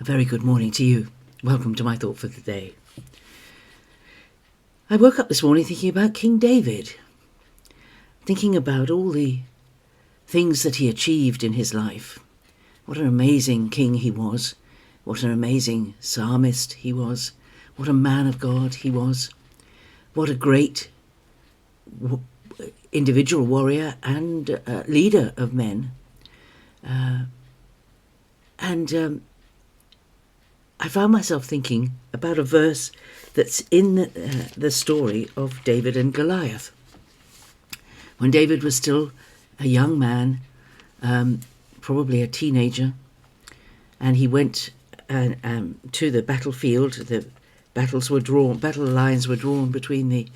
A very good morning to you. Welcome to my thought for the day. I woke up this morning thinking about King David, thinking about all the things that he achieved in his life. What an amazing king he was. What an amazing psalmist he was. What a man of God he was. What a great individual warrior and leader of men. I found myself thinking about a verse that's in the story of David and Goliath. When David was still a young man, probably a teenager, and he went to the battlefield. The battle lines were drawn between the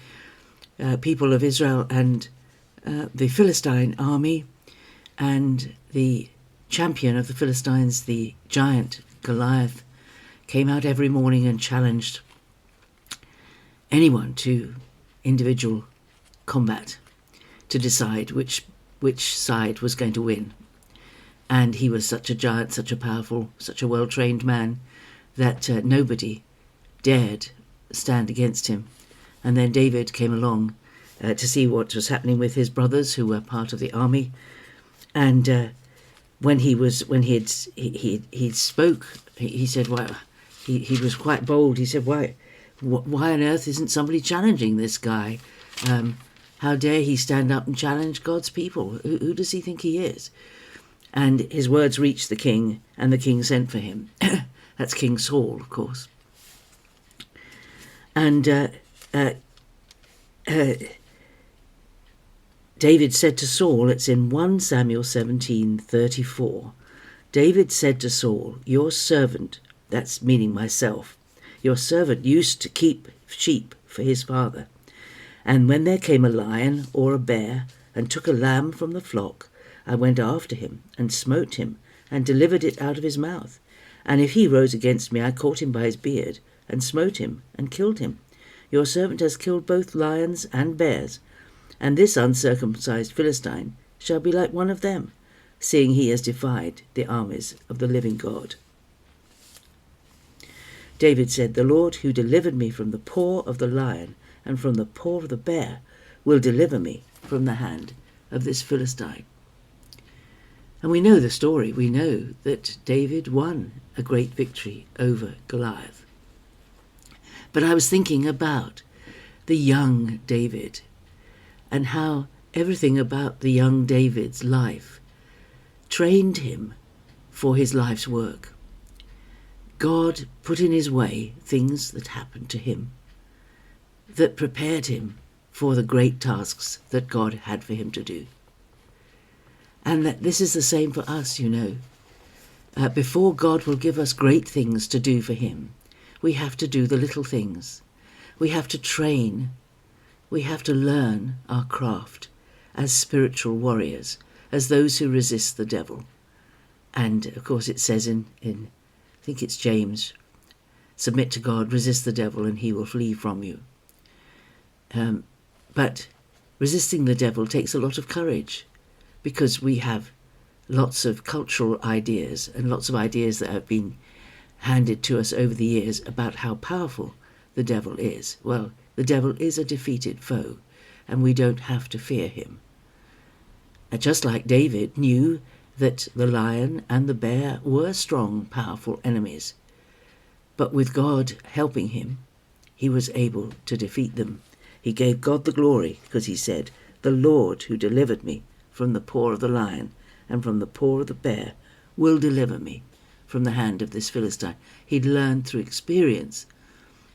people of Israel and the Philistine army, and the champion of the Philistines, the giant Goliath, came out every morning and challenged anyone to individual combat to decide which side was going to win. And he was such a giant, such a powerful, such a well-trained man that nobody dared stand against him. And then David came along to see what was happening with his brothers who were part of the army. And when he spoke, he said, "Well," he was quite bold. He said, "Why on earth isn't somebody challenging this guy? How dare he stand up and challenge God's people? Who does he think he is?" And his words reached the king, and the king sent for him. That's King Saul, of course. And David said to Saul, it's in 1 Samuel 17:34. David said to Saul, "Your servant," that's meaning myself, "your servant used to keep sheep for his father. And when there came a lion or a bear and took a lamb from the flock, I went after him and smote him and delivered it out of his mouth. And if he rose against me, I caught him by his beard and smote him and killed him. Your servant has killed both lions and bears, and this uncircumcised Philistine shall be like one of them, seeing he has defied the armies of the living God." David said, "The Lord who delivered me from the paw of the lion and from the paw of the bear will deliver me from the hand of this Philistine." And we know the story. We know that David won a great victory over Goliath. But I was thinking about the young David and how everything about the young David's life trained him for his life's work. God put in his way things that happened to him that prepared him for the great tasks that God had for him to do. And that this is the same for us, you know. Before God will give us great things to do for him, we have to do the little things. We have to train. We have to learn our craft as spiritual warriors, as those who resist the devil. And of course it says in I think it's James, "Submit to God, resist the devil, and he will flee from you." But resisting the devil takes a lot of courage, because we have lots of cultural ideas and lots of ideas that have been handed to us over the years about how powerful the devil is. Well, the devil is a defeated foe, and we don't have to fear him. Just like David knew that the lion and the bear were strong, powerful enemies, but with God helping him, he was able to defeat them. He gave God the glory because he said, "The Lord who delivered me from the paw of the lion and from the paw of the bear will deliver me from the hand of this Philistine." He'd learned through experience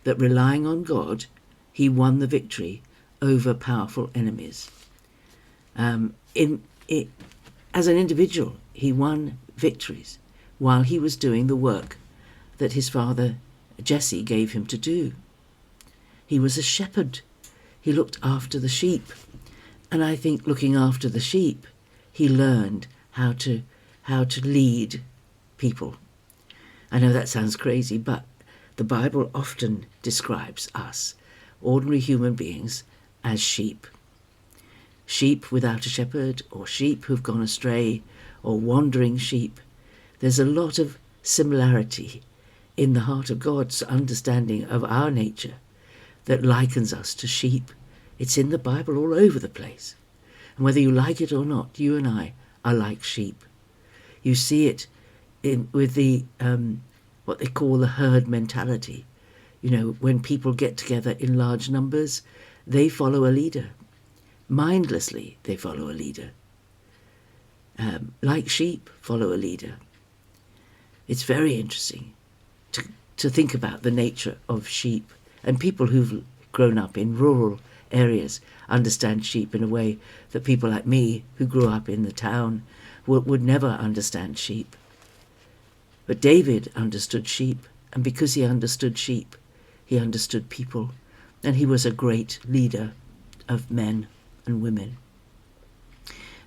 that relying on God, he won the victory over powerful enemies. As an individual, he won victories while he was doing the work that his father Jesse gave him to do. He was a shepherd. He looked after the sheep. And I think looking after the sheep, he learned how to lead people. I know that sounds crazy, but the Bible often describes us, ordinary human beings, as sheep. Sheep without a shepherd, or sheep who've gone astray, or wandering sheep. There's a lot of similarity in the heart of God's understanding of our nature that likens us to sheep. It's in the Bible all over the place. And whether you like it or not, you and I are like sheep. You see it with the what they call the herd mentality. You know, when people get together in large numbers, they follow a leader. Mindlessly, they follow a leader. Like sheep, follow a leader. It's very interesting to think about the nature of sheep. And people who've grown up in rural areas understand sheep in a way that people like me, who grew up in the town, would never understand sheep. But David understood sheep, and because he understood sheep, he understood people, and he was a great leader of men and women.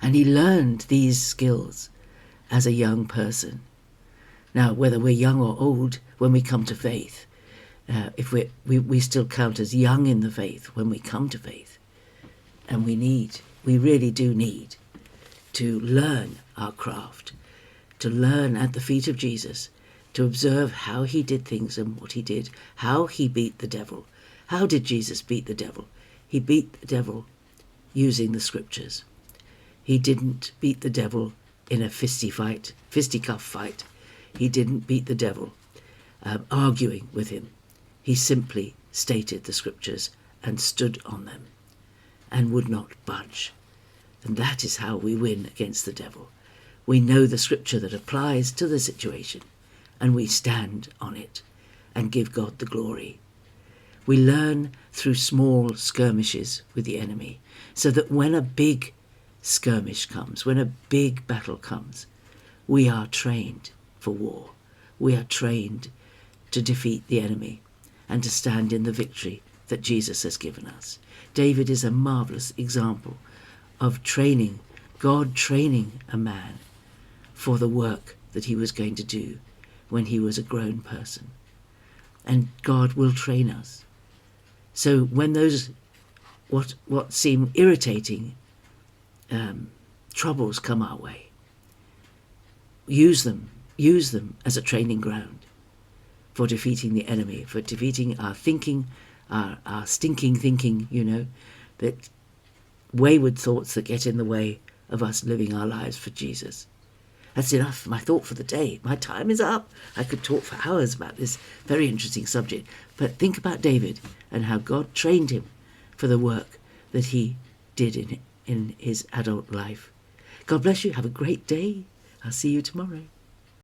And he learned these skills as a young person. Now, whether we're young or old, when we come to faith, if we still count as young in the faith when we come to faith. And we really do need to learn our craft, to learn at the feet of Jesus, to observe how he did things and what he did, how he beat the devil. How did Jesus beat the devil? He beat the devil using the scriptures. He didn't beat the devil in a fisticuff fight. He didn't beat the devil arguing with him. He simply stated the scriptures and stood on them and would not budge. And that is how we win against the devil. We know the scripture that applies to the situation, and we stand on it and give God the glory. We learn through small skirmishes with the enemy, so that when a big skirmish comes, when a big battle comes, we are trained for war. We are trained to defeat the enemy and to stand in the victory that Jesus has given us. David is a marvelous example of training, God training a man for the work that he was going to do when he was a grown person. And God will train us. So when those what seem irritating troubles come our way, use them as a training ground for defeating the enemy, for defeating our thinking, our stinking thinking, that wayward thoughts that get in the way of us living our lives for Jesus. That's enough, my thought for the day. My time is up. I could talk for hours about this very interesting subject. But think about David and how God trained him for the work that he did in his adult life. God bless you. Have a great day. I'll see you tomorrow.